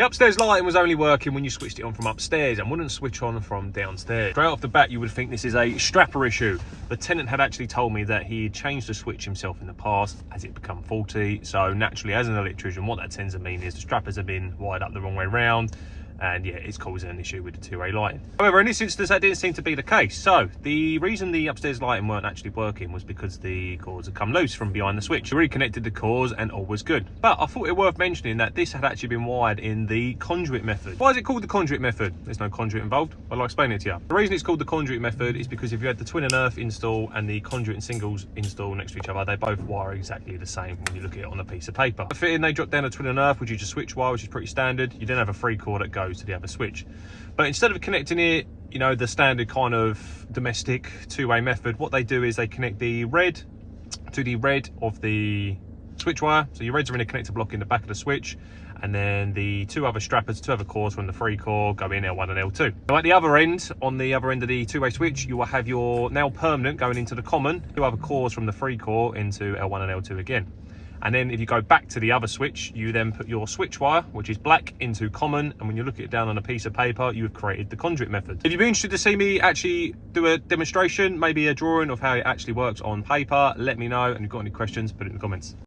The upstairs lighting was only working when you switched it on from upstairs and wouldn't switch on from downstairs. Straight off the bat, you would think this is a strapper issue. The tenant had actually told me that he changed the switch himself in the past as it become faulty. So naturally, as an electrician, what that tends to mean is the strappers have been wired up the wrong way around. And yeah, it's causing an issue with the two-way lighting. However, in this instance, that didn't seem to be the case. So the reason the upstairs lighting weren't actually working was because the cords had come loose from behind the switch. We reconnected the cords and all was good. But I thought it worth mentioning that this had actually been wired in the conduit method. Why is it called the conduit method? There's no conduit involved. I'll explain it to you. The reason it's called the conduit method is because if you had the twin and earth install and the conduit and singles install next to each other, they both wire exactly the same when you look at it on a piece of paper. The fitting, they drop down a twin and earth, which is just switch wire, which is pretty standard. You then have a 3-core that goes to the other switch. But instead of connecting it, you know, the standard kind of domestic two-way method, what they do is they connect the red to the red of the switch wire. So your reds are in a connector block in the back of the switch, and then the two other strappers, two other cores from the 3-core go in L1 and L2. Now at the other end, on the other end of the two-way switch, you will have your now permanent going into the common, two other cores from the 3-core into L1 and L2 again. And then if you go back to the other switch, you then put your switch wire, which is black, into common. And when you look at it down on a piece of paper, you have created the conduit method. If you'd be interested to see me actually do a demonstration, maybe a drawing of how it actually works on paper, let me know. And if you've got any questions, put it in the comments.